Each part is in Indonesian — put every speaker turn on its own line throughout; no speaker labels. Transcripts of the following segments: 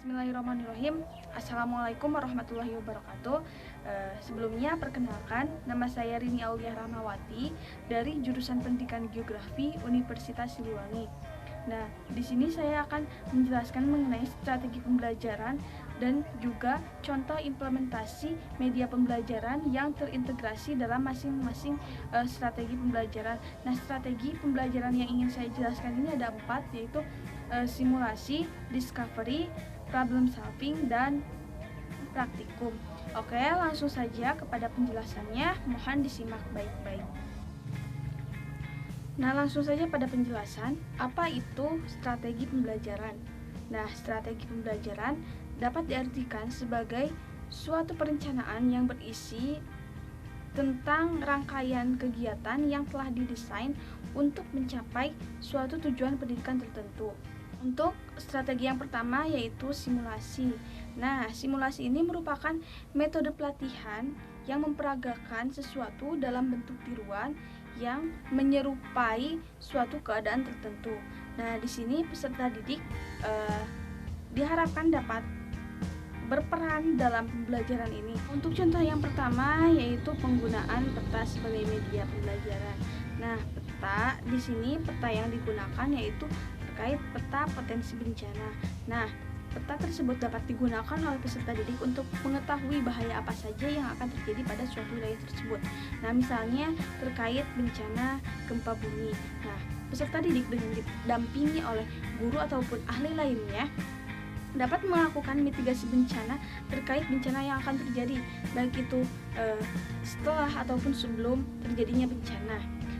Bismillahirrahmanirrahim. Assalamualaikum warahmatullahi wabarakatuh. Sebelumnya perkenalkan, nama saya Rini Aulia Rahmawati dari jurusan Pendidikan Geografi Universitas Siliwangi. Nah, di sini saya akan menjelaskan mengenai strategi pembelajaran dan juga contoh implementasi media pembelajaran yang terintegrasi dalam masing-masing strategi pembelajaran. Nah, strategi pembelajaran yang ingin saya jelaskan ini ada 4, yaitu simulasi, discovery, problem solving, dan praktikum. Oke, langsung saja kepada penjelasannya, mohon disimak baik-baik. Nah, langsung saja pada penjelasan, apa itu strategi pembelajaran? Nah, strategi pembelajaran dapat diartikan sebagai suatu perencanaan yang berisi tentang rangkaian kegiatan yang telah didesain untuk mencapai suatu tujuan pendidikan tertentu. Untuk strategi yang pertama yaitu simulasi. Nah, simulasi ini merupakan metode pelatihan yang memperagakan sesuatu dalam bentuk tiruan yang menyerupai suatu keadaan tertentu. Nah, di sini peserta didik diharapkan dapat berperan dalam pembelajaran ini. Untuk contoh yang pertama yaitu penggunaan peta sebagai media pembelajaran. Nah, peta di sini peta yang digunakan yaitu terkait peta potensi bencana. Nah, peta tersebut dapat digunakan oleh peserta didik untuk mengetahui bahaya apa saja yang akan terjadi pada suatu wilayah tersebut. Nah, misalnya terkait bencana gempa bumi. Nah, peserta didik dengan didampingi oleh guru ataupun ahli lainnya dapat melakukan mitigasi bencana terkait bencana yang akan terjadi, baik itu setelah ataupun sebelum terjadinya bencana.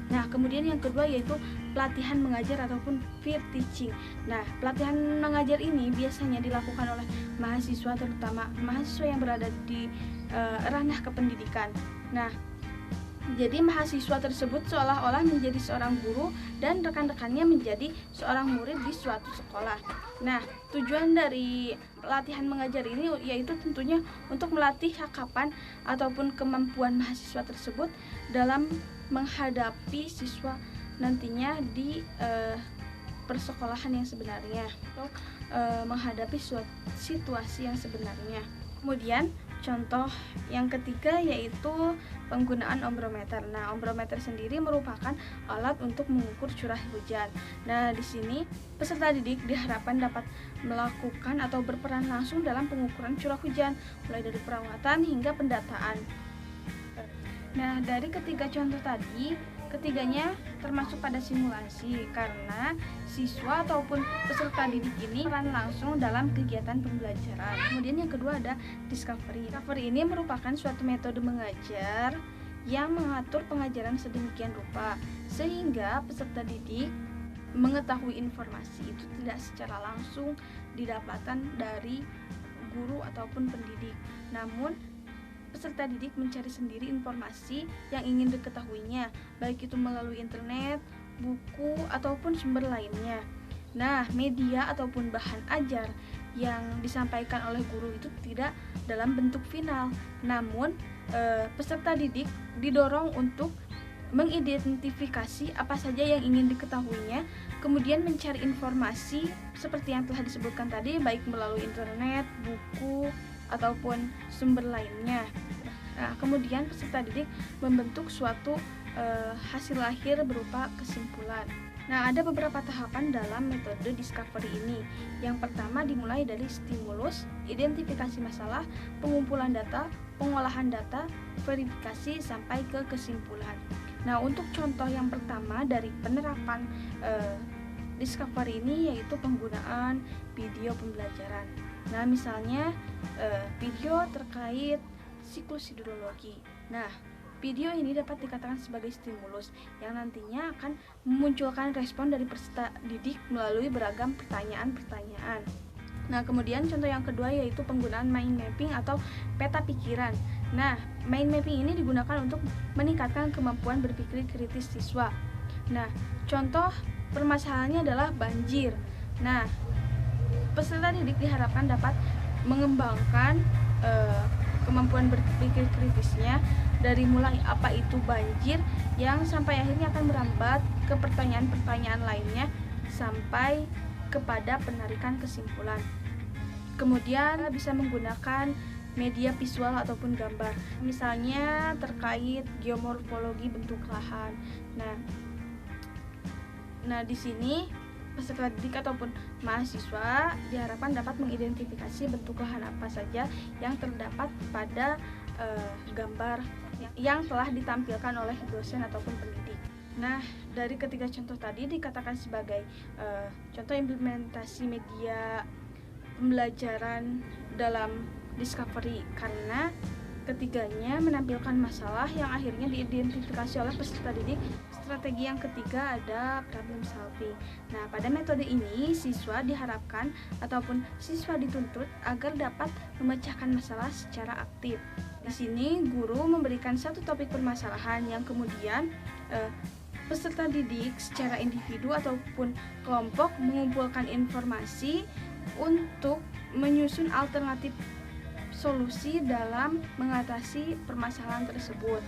Nah, kemudian yang kedua yaitu pelatihan mengajar ataupun peer teaching. Nah, pelatihan mengajar ini biasanya dilakukan oleh mahasiswa, terutama mahasiswa yang berada di ranah kependidikan. Nah, jadi mahasiswa tersebut seolah-olah menjadi seorang guru dan rekan-rekannya menjadi seorang murid di suatu sekolah. Nah, tujuan dari pelatihan mengajar ini yaitu tentunya untuk melatih cakapan ataupun kemampuan mahasiswa tersebut dalam menghadapi siswa nantinya di persekolahan yang sebenarnya atau menghadapi suatu situasi yang sebenarnya. Kemudian contoh yang ketiga yaitu penggunaan ombrometer. Nah, ombrometer sendiri merupakan alat untuk mengukur curah hujan. Nah, di sini peserta didik diharapkan dapat melakukan atau berperan langsung dalam pengukuran curah hujan, mulai dari perawatan hingga pendataan. Nah, dari ketiga contoh tadi, ketiganya termasuk pada simulasi karena siswa ataupun peserta didik ini peran langsung dalam kegiatan pembelajaran. Kemudian yang kedua ada discovery. Discovery ini merupakan suatu metode mengajar yang mengatur pengajaran sedemikian rupa sehingga peserta didik mengetahui informasi itu tidak secara langsung didapatkan dari guru ataupun pendidik. Namun peserta didik mencari sendiri informasi yang ingin diketahuinya, baik itu melalui internet, buku, ataupun sumber lainnya. Nah, media ataupun bahan ajar yang disampaikan oleh guru itu tidak dalam bentuk final, namun peserta didik didorong untuk mengidentifikasi apa saja yang ingin diketahuinya, kemudian mencari informasi seperti yang telah disebutkan tadi, baik melalui internet, buku, ataupun sumber lainnya. Nah, kemudian peserta didik membentuk suatu hasil akhir berupa kesimpulan. Nah, ada beberapa tahapan dalam metode discovery ini. Yang pertama dimulai dari stimulus, identifikasi masalah, pengumpulan data, pengolahan data, verifikasi, sampai ke kesimpulan. Nah, untuk contoh yang pertama dari penerapan discovery ini yaitu penggunaan video pembelajaran. Nah, misalnya video terkait siklus hidrologi. Nah, video ini dapat dikatakan sebagai stimulus yang nantinya akan memunculkan respon dari peserta didik melalui beragam pertanyaan-pertanyaan. Nah, kemudian contoh yang kedua yaitu penggunaan mind mapping atau peta pikiran. Nah, mind mapping ini digunakan untuk meningkatkan kemampuan berpikir kritis siswa. Nah, contoh permasalahannya adalah banjir. Nah, peserta didik diharapkan dapat mengembangkan kemampuan berpikir kritisnya dari mulai apa itu banjir yang sampai akhirnya akan merambat ke pertanyaan-pertanyaan lainnya sampai kepada penarikan kesimpulan. Kemudian bisa menggunakan media visual ataupun gambar, misalnya terkait geomorfologi bentuk lahan. Nah, di sini peserta didik ataupun mahasiswa diharapkan dapat mengidentifikasi bentuk lahan apa saja yang terdapat pada gambar yang telah ditampilkan oleh dosen ataupun pendidik. Nah, dari ketiga contoh tadi dikatakan sebagai contoh implementasi media pembelajaran dalam Discovery karena ketiganya menampilkan masalah yang akhirnya diidentifikasi oleh peserta didik. Strategi yang ketiga ada problem solving. Nah, pada metode ini siswa diharapkan ataupun siswa dituntut agar dapat memecahkan masalah secara aktif. Di sini guru memberikan satu topik permasalahan yang kemudian peserta didik secara individu ataupun kelompok mengumpulkan informasi untuk menyusun alternatif solusi dalam mengatasi permasalahan tersebut.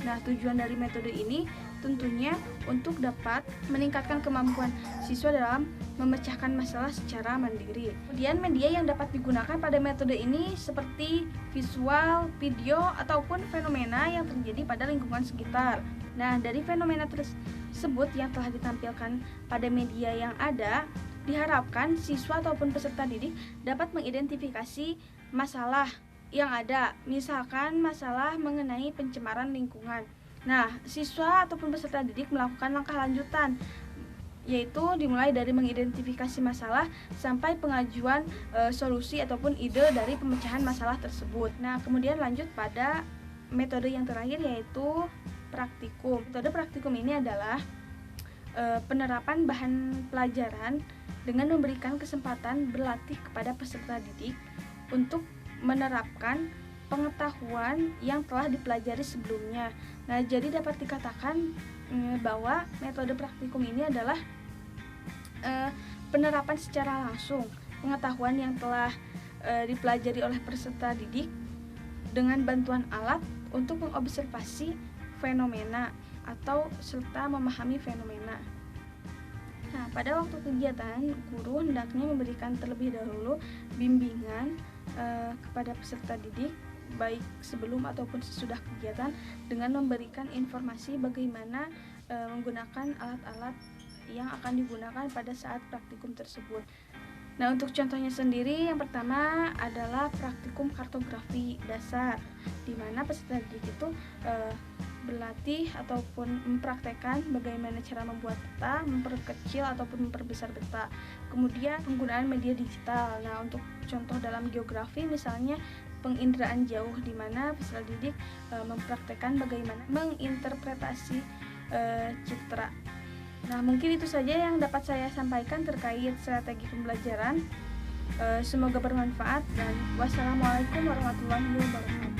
Nah, tujuan dari metode ini tentunya untuk dapat meningkatkan kemampuan siswa dalam memecahkan masalah secara mandiri. Kemudian media yang dapat digunakan pada metode ini seperti visual, video, ataupun fenomena yang terjadi pada lingkungan sekitar. Nah, dari fenomena tersebut yang telah ditampilkan pada media yang ada, diharapkan siswa ataupun peserta didik dapat mengidentifikasi masalah yang ada, misalkan masalah mengenai pencemaran lingkungan. Nah, siswa ataupun peserta didik melakukan langkah lanjutan, yaitu dimulai dari mengidentifikasi masalah sampai pengajuan solusi ataupun ide dari pemecahan masalah tersebut. Nah, kemudian lanjut pada metode yang terakhir, yaitu praktikum. Metode praktikum ini adalah penerapan bahan pelajaran dengan memberikan kesempatan berlatih kepada peserta didik untuk menerapkan pengetahuan yang telah dipelajari sebelumnya. Nah, jadi dapat dikatakan bahwa metode praktikum ini adalah penerapan secara langsung pengetahuan yang telah dipelajari oleh peserta didik dengan bantuan alat untuk mengobservasi fenomena atau serta memahami fenomena. Nah, pada waktu kegiatan, guru hendaknya memberikan terlebih dahulu bimbingan kepada peserta didik, baik sebelum ataupun sesudah kegiatan, dengan memberikan informasi bagaimana menggunakan alat-alat yang akan digunakan pada saat praktikum tersebut. Nah, untuk contohnya sendiri, yang pertama adalah praktikum kartografi dasar, di mana peserta didik itu berlatih ataupun mempraktekkan bagaimana cara membuat peta, memperkecil ataupun memperbesar peta. Kemudian penggunaan media digital. Nah, untuk contoh dalam geografi misalnya penginderaan jauh, di mana peserta didik mempraktekkan bagaimana menginterpretasi citra. Nah, mungkin itu saja yang dapat saya sampaikan terkait strategi pembelajaran. Semoga bermanfaat dan wassalamualaikum warahmatullahi wabarakatuh.